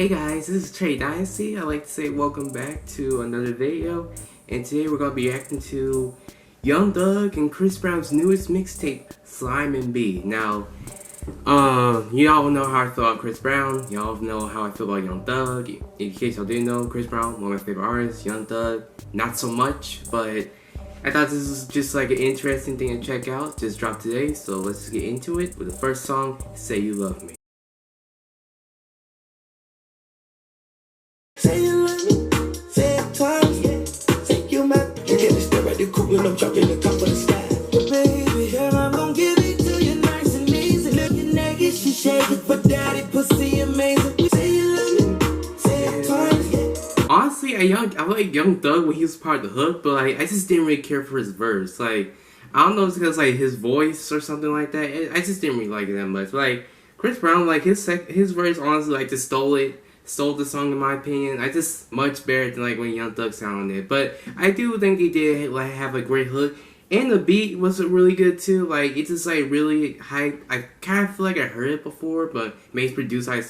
Hey guys, this is Trey Dynasty. I'd like to say welcome back to another video, and today we're going to be reacting to Young Thug and Chris Brown's newest mixtape, Slime and B. Now, y'all know how I feel about Chris Brown, y'all know how I feel about Young Thug. In case y'all didn't know, Chris Brown, one of my favorite artists, Young Thug, not so much, but I thought this was just like an interesting thing to check out, just dropped today, so let's just get into it with the first song, Say You Love Me. Say you love me, say it twice, yeah. Say you mad, you get this step right there, cool when I'm dropping the top of the sky. Baby, girl, I'm gon' give it to you nice and easy. Looking naked, she shake it for daddy, pussy amazing. Say you love me, say it twice, yeah. Honestly, I like Young Thug when he was part of the hook, but like I just didn't really care for his verse. Like I don't know if it's because like his voice or something like that. I just didn't really like it that much. But, like Chris Brown, like his verse honestly like just stole the song in my opinion. I just much better than like when Young Thug sounded it. But I do think he did like have a great hook. And the beat was really good too. Like it's just like really hype. I kind of feel like I heard it before, but maybe produced by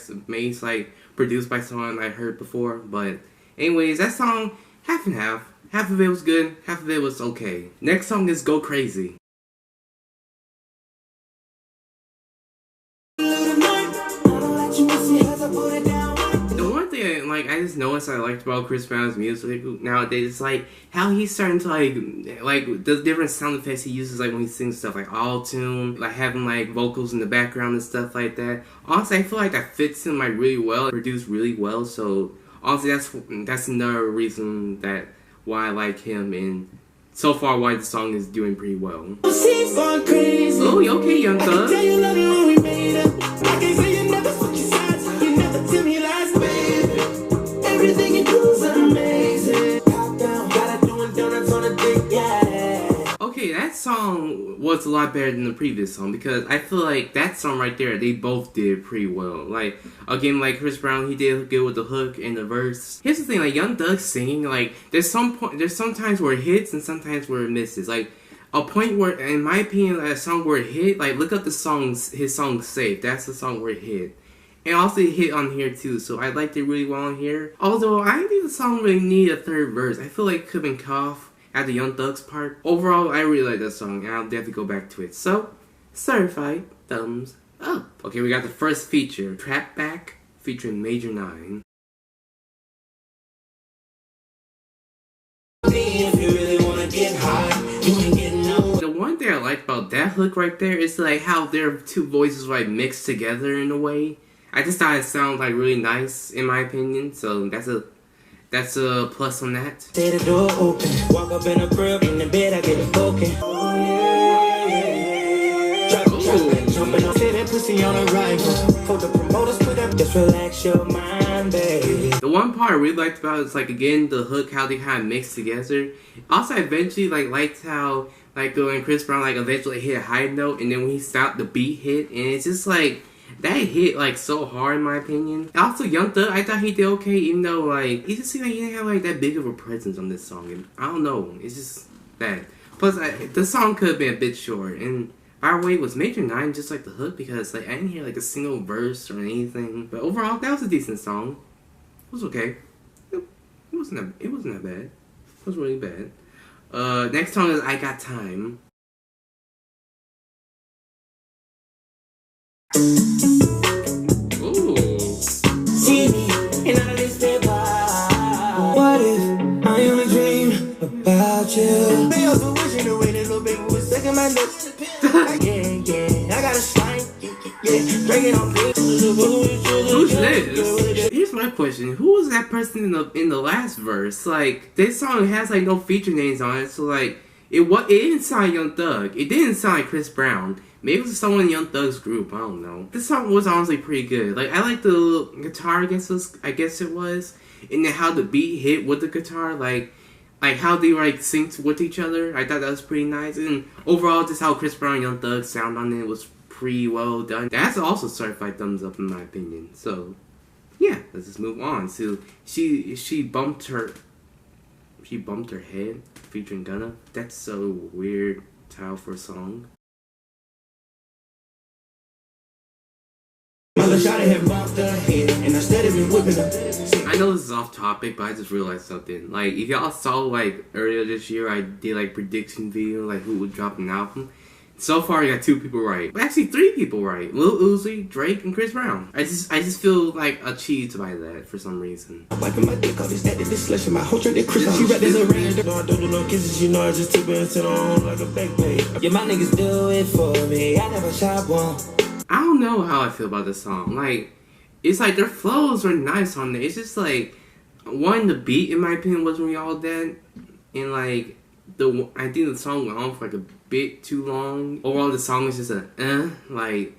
someone I heard before. But anyways, that song half and half. Half of it was good, half of it was okay. Next song is Go Crazy. The one thing like I just noticed I liked about Chris Brown's music nowadays is like how he's starting to like the different sound effects he uses like when he sings stuff like auto-tune, like having like vocals in the background and stuff like that. Honestly, I feel like that fits him like really well, produced really well. So honestly, that's another reason that why I like him, and so far why the song is doing pretty well. Oh, okay, Young Thug. Okay, that song was a lot better than the previous song because I feel like that song right there, they both did pretty well. Like, again, like Chris Brown, he did good with the hook and the verse. Here's the thing, like Young Thug singing, like there's sometimes where it hits and sometimes where it misses. Like a point where, in my opinion, like, a song where it hit, like look up his song Safe. That's the song where it hit. And also it hit on here too, so I liked it really well on here. Although I think the song really needed a third verse. I feel like it could have been cut off at the Young Thug's part. Overall, I really like that song, and I'll definitely go back to it. So, certified thumbs up. Okay, we got the first feature, Trap Back, featuring Major 9. The one thing I like about that hook right there is like how their two voices like mixed together in a way. I just thought it sounded like really nice in my opinion, so that's a plus on that. Stay the door open, walk up in the crib, in the bed I get it broken. Oh yeah. Jumping on that pussy on a rifle. For the promoters put up, just relax your mind, baby. The one part I really liked about it is like again the hook, how they kind of mixed together. Also, I eventually liked how like when Chris Brown like eventually hit a high note, and then when he stopped, the beat hit, and it's just like that hit like so hard in my opinion. Also, Young Thug, I thought he did okay, even though like he just seemed like he didn't have like that big of a presence on this song. And I don't know, it's just that. Plus, the song could have been a bit short. And by the way, was Major 9 just like the hook? Because like I didn't hear like a single verse or anything. But overall, that was a decent song. It was okay. It wasn't that bad. It was really bad. Next song is I Got Time. Ooh. See me in all this paper. What if I only dream about you? They also wishing the way that little baby was sucking my lips. Yeah, I got a slime. Yeah, bring it on me. Who's this? Here's my question. Who was that person in the last verse? Like, this song has like no feature names on it, so like it didn't sound like Young Thug. It didn't sound like Chris Brown. Maybe it was someone in Young Thug's group. I don't know. This song was honestly pretty good. Like I like the guitar. I guess it was, and then how the beat hit with the guitar. Like how they like synced with each other. I thought that was pretty nice. And overall, just how Chris Brown and Young Thug sound on it was pretty well done. That's also certified thumbs up in my opinion. So yeah, let's just move on. So she bumped her head featuring Gunna. That's so weird title for a song. Mother shot it had bopped her head, and I started been whipping her. I know this is off topic, but I just realized something. Like, if y'all saw, like, earlier this year, I did, like, prediction video, like, who would drop an album. So far, I got 2 people right. But actually, 3 people right. Lil Uzi, Drake, and Chris Brown. I just feel, like, achieved by that for some reason. Wiping my dick off, this slush in my whole shirt, that Chris. She read this around. No, I don't do no kisses, you know, I just tip and sit on like a backpack. Yeah, my niggas do it for me. I never shop one. I don't know how I feel about this song. Like, it's like their flows are nice on there. It's just like, one, the beat, in my opinion, wasn't really all that. And, like, I think the song went on for, like, a bit too long. Overall, the song is just like,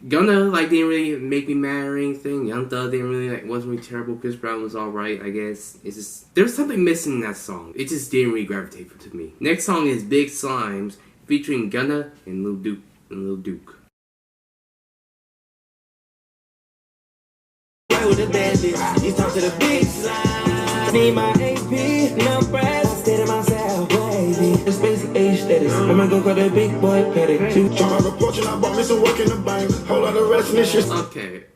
Gunna, like, didn't really make me mad or anything. Young Thug didn't really, like, wasn't really terrible. Chris Brown was alright, I guess. It's just, there's something missing in that song. It just didn't really gravitate to me. Next song is Big Slimes, featuring Gunna and Lil Duke. With the bandits, you talk to the big slime. Need my AP, no press, stay to myself, baby. It's basic age status. I'm gonna go call that big boy petty. Try to report you, I bought me some work in the bank. Whole lot of rest in this shit.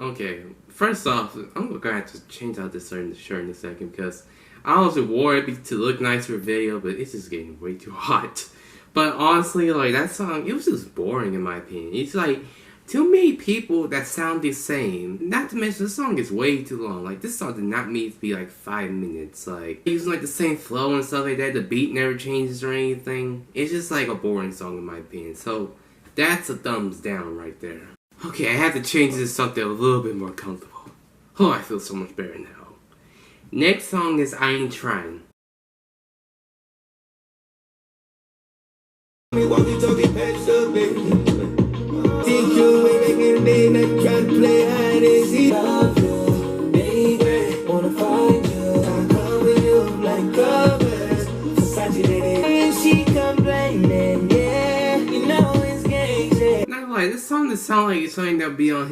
Okay. First off, I'm gonna have to change out this shirt in a second because I also wore it to look nice for a video, but it's just getting way too hot. But honestly, like, that song, it was just boring in my opinion. It's like, too many people that sound the same. Not to mention, the song is way too long. Like, this song did not need to be like 5 minutes. Like, using like the same flow and stuff like that. The beat never changes or anything. It's just like a boring song in my opinion. So, that's a thumbs down right there. Okay, I have to change this to something a little bit more comfortable. Oh, I feel so much better now. Next song is I Ain't Trying. Think you ain't making a day, not try to play hide and seek. Love you, baby, wanna find you. I cover you like covers. Versace lady, and she complaining, yeah. You know it's gay, Not gonna lie, this song does sound like it's something that would be on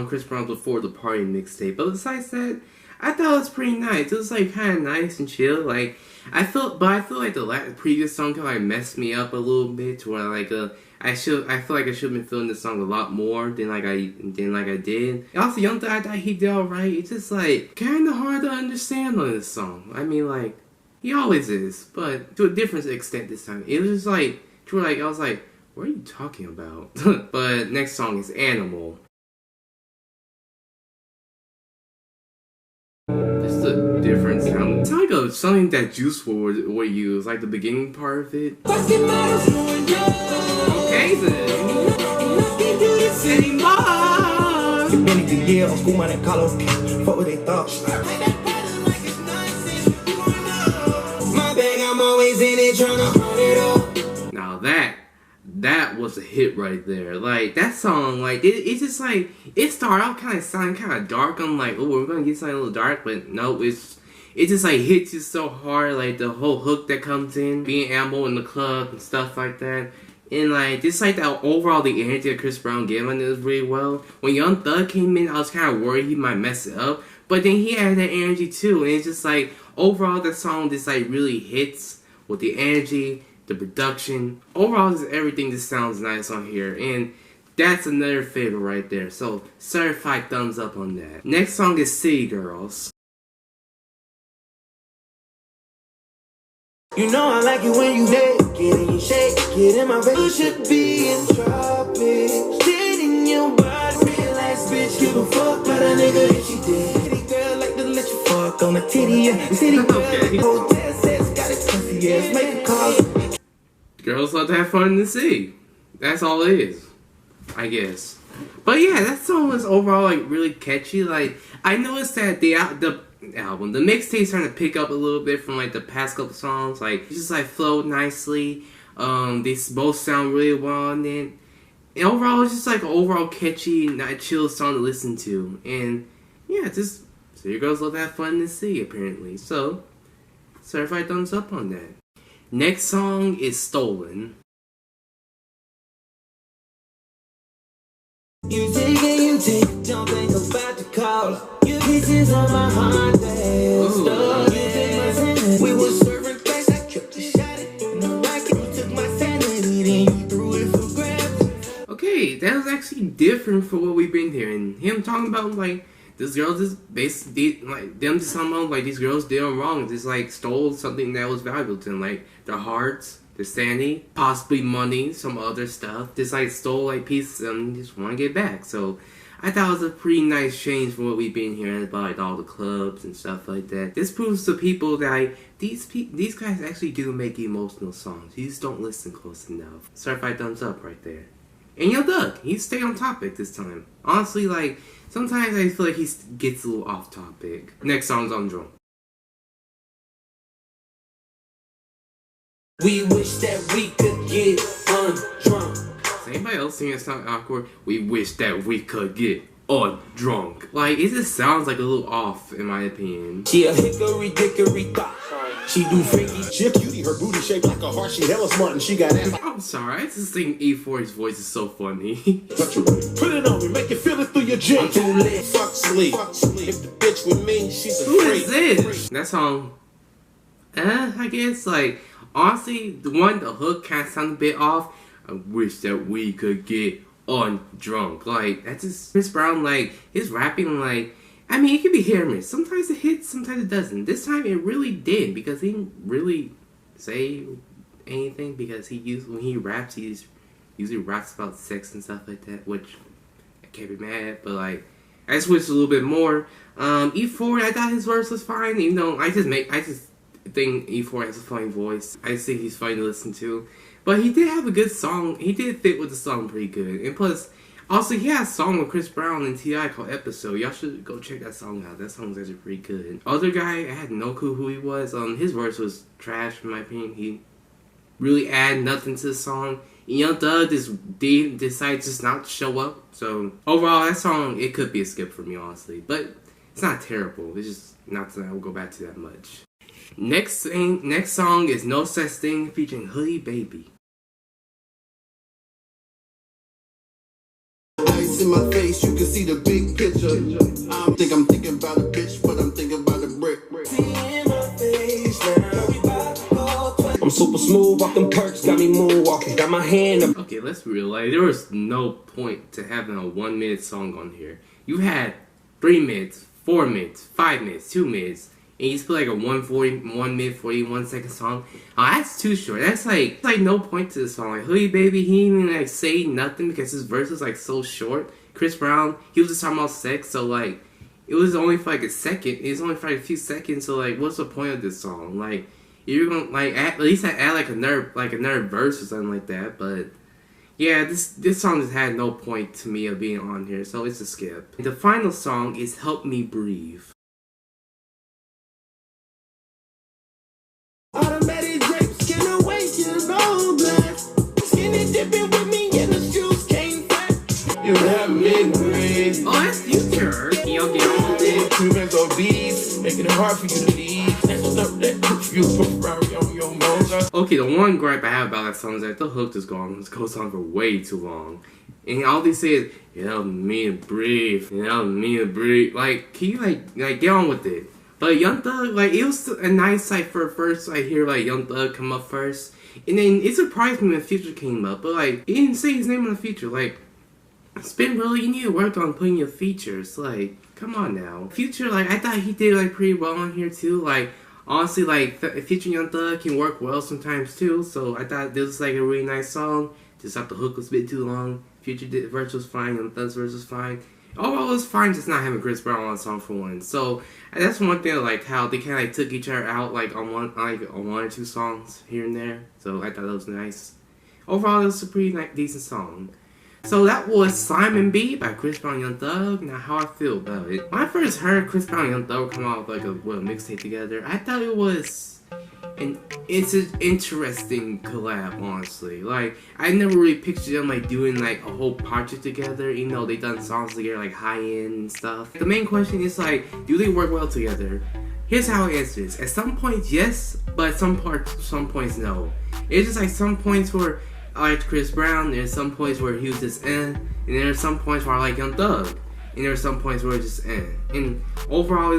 Chris Brown's Before the Party mixtape. But besides that, I thought it was pretty nice. It was like kind of nice and chill. Like, I feel like the previous song kind of like messed me up a little bit, to where like I feel like I should have been feeling this song a lot more than I did. And also, Young Thug, I thought he did alright. It's just like kind of hard to understand on this song. I mean, like, he always is, but to a different extent this time. It was just like, I was like, what are you talking about? But next song is Animal. Just a different sound. It's like something that Juice WRLD would use, like the beginning part of it. Okay then. Now that was a hit right there. Like, that song, like, it's just like, it started out kind of sounding kind of dark. I'm like, oh, we're gonna get something a little dark, but no, it just like hits you so hard. Like, the whole hook that comes in, being Animal in the club and stuff like that. And like, just like that overall, the energy that Chris Brown gave on it was really well. When Young Thug came in, I was kind of worried he might mess it up. But then he had that energy too. And it's just like, overall, the song just like really hits with the energy, the production. Overall, just everything just sounds nice on here. And that's another favorite right there. So, certified thumbs up on that. Next song is City Girls. You know I like it when you naked and you shake it in my face. You should be in tropics, in your body. Real ass bitch, give a fuck about a nigga if she did. City girl like to let you fuck on a titty, yeah. City girl, Okay. Hotel says got it pussy, yes. Make a call. Girls love to have fun in the sea. That's all it is, I guess. But yeah, that song was overall like really catchy. Like, I noticed that the mixtape's starting to pick up a little bit from like the past couple songs. Like, it just like flowed nicely. They both sound really well on it. And overall, it's just like an overall catchy, not chill song to listen to. And yeah, just so your girls love to have fun in the sea apparently. So, certified thumbs up on that. Next song is Stolen. You take, don't think about the call. Your kisses on my heart, we were serving face, I kept the shot in the racket. You took my sanity, then you threw it for grabs. Okay, that was actually different from what we've been hearing. Him talking about like this girl just basically like them just talking about like these girls did them wrong, just like stole something that was valuable to them, like their hearts, their sanity, possibly money, some other stuff. Just like stole like pieces of them and just want to get back. So I thought it was a pretty nice change from what we've been hearing about like all the clubs and stuff like that. This proves to people that like, these guys actually do make emotional songs. You just don't listen close enough. Certified thumbs up right there. And Young Thug, he stayed on topic this time. Honestly, like, sometimes I feel like he gets a little off topic. Next song's on Drum. We wish that we could get undrunk. Is anybody else singing that sound awkward? We wish that we could get undrunk. Like, it just sounds like a little off, in my opinion. She a hickory dickory thought. She do freaky. She a cutie, her booty shaped like a heart. She hella smart and she got ass. I'm sorry, I just think E40's voice is so funny. Put it on me, make you feel it through your jeans. Too lit. Fuck sleep. If the bitch with me, she's a Who freak. is this? That song, I guess, like, honestly, the hook kind of sounds a bit off. I wish that we could get undrunk. Like, that's just Chris Brown, like, his rapping, like, I mean, it could be hit or miss. Sometimes it hits, sometimes it doesn't. This time it really did, because he didn't really say anything, because when he raps, he usually raps about sex and stuff like that, which I can't be mad at, but like, I switched a little bit more. E4, I thought his verse was fine, even though I just think E4 has a funny voice. I just think he's funny to listen to. But he did have a good song. He did fit with the song pretty good. And plus, also, he has a song with Chris Brown and T.I. called Episode. Y'all should go check that song out. That song's actually pretty good. Other guy, I had no clue who he was. His verse was trash, in my opinion. He really added nothing to the song. And Young Thug decided just not to show up. So, overall, that song, it could be a skip for me, honestly. But it's not terrible. It's just not that I will go back to that much. Next song is No Such Thing featuring Hoodie Baby. Ice in my face, you can see the big picture. I'm thinking about a bitch, but I'm thinking about a brick. I'm super smooth off them perks, got me moonwalking, got my hand up. Okay, let's be real. Like, there was no point to having a 1 minute song on here. You had 3 minutes, 4 minutes, 5 minutes, 2 minutes. And you just put like a 1 minute 41 second song. Oh, that's too short. That's like no point to the song. Like Hoodie Baby, he didn't even like say nothing because his verse was like so short. Chris Brown, he was just talking about sex, so like it was only for like a second. It was only for like a few seconds. So like, what's the point of this song? Like, you're gonna like at least add like another verse or something like that. But yeah, this song just had no point to me of being on here, so it's a skip. The final song is Help Me Breathe. Automatic drapes, skin away, you know black. Skinny dipping with me in the shoes, came back. You have me breathe. Oh, that's Future. Y'all get on with it. Humans obese, making it hard for you to leave. That's up that you put Ferrari on your motor. Okay, the one gripe I have about that song is that the hook just goes on for way too long. And all they say is, help me breathe, help me breathe. Like, can you like get on with it? But Young Thug, like, it was a nice sight for first. I hear like Young Thug come up first, and then it surprised me when Future came up. But like, he didn't say his name on the feature. Like, Spin really, you need to work on putting your features. Like, come on now. Future, like, I thought he did like pretty well on here too. Like, honestly, like Future Young Thug can work well sometimes too. So I thought this was like a really nice song. Just thought the hook was a bit too long. Future verse was fine. Young Thug's verse was fine. Overall, it was fine just not having Chris Brown on the song for one. So that's one thing, like how they kind of like took each other out like on one or two songs here and there. So I thought that was nice. Overall, it was a pretty decent song. So that was Simon B by Chris Brown and Young Thug. Now, how I feel about it. When I first heard Chris Brown and Young Thug come out with like a mixtape together, I thought it was it's an interesting collab, honestly. Like, I never really pictured them like doing like a whole project together, even though they done songs together like high end and stuff. The main question is like, do they work well together? Here's how I answer this. At some points, yes, but at some points, no. It's just like some points where I liked Chris Brown, there's some points where he was just and there's some points where I like Young Thug. and there were some points where it just and overall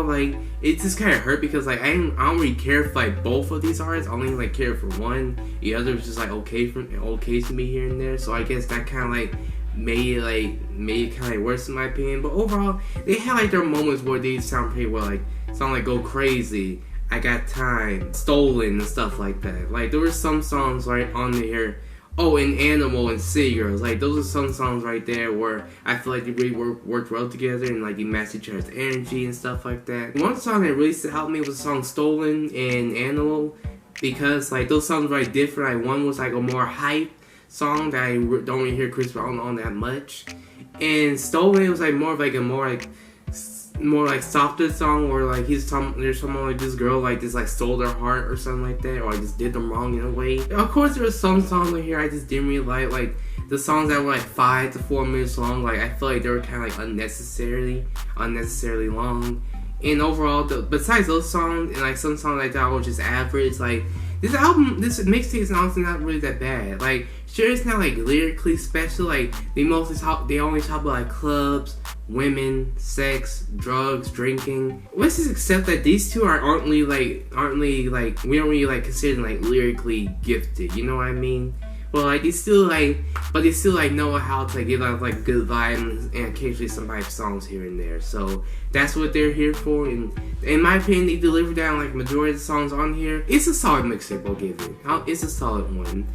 like it just kind of hurt because like I don't really care for like both of these artists. I only like care for one. The other was just like okay to me here and there. So I guess that kind of like made it kind of worse in my opinion. But overall, they had like their moments where they sound pretty well. Like sound like Go Crazy, I Got Time, Stolen, and stuff like that. Like there were some songs right on there. Oh, and Animal and City Girls. Like those are some songs right there where I feel like they really worked well together and like they matched each other's energy and stuff like that. One song that really helped me was the song Stolen and Animal because like those songs were like different. Like one was like a more hype song that I don't really hear Chris Brown on that much, and Stolen was like more of like a more like softer song where like there's someone like this girl like just like stole their heart or something like that, or I just did them wrong in a way. Of course, there were some songs in here I just didn't really like the songs that were like 5 to 4 minutes long. Like I feel like they were kind of like unnecessarily long. And overall, besides those songs and like some songs like that were just average. Like this mixtape is honestly not really that bad. Like sure, it's not like lyrically special. Like they only talk about like clubs, women, sex, drugs, drinking. Let's just accept that these two aren't really like we don't really like consider them like lyrically gifted. You know what I mean? But like they still like know how to give out like good vibes and occasionally some hype songs here and there. So that's what they're here for. And in my opinion, they delivered down like majority of the songs on here. It's a solid mixtape, I'll give it. It's a solid one.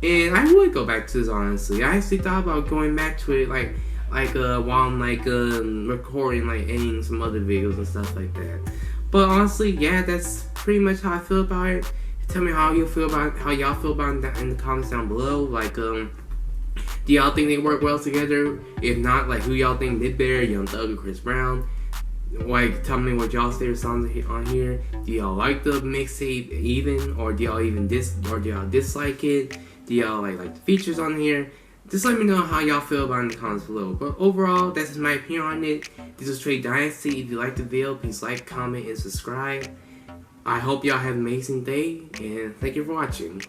And I would go back to this honestly. I actually thought about going back to it like while I'm like recording like editing some other videos and stuff like that. But honestly, yeah, that's pretty much how I feel about it. Tell me how y'all feel about it in the comments down below. Like, do y'all think they work well together? If not, like, who y'all think did better, Young Thug or Chris Brown? Like, tell me what y'all's favorite songs on here. Do y'all like the mixtape even, or do y'all dislike it? Do y'all like the features on here? Just let me know how y'all feel about it in the comments below. But overall, that's just my opinion on it. This is Trey Dynasty. If you like the video, please like, comment, and subscribe. I hope y'all have an amazing day, and thank you for watching.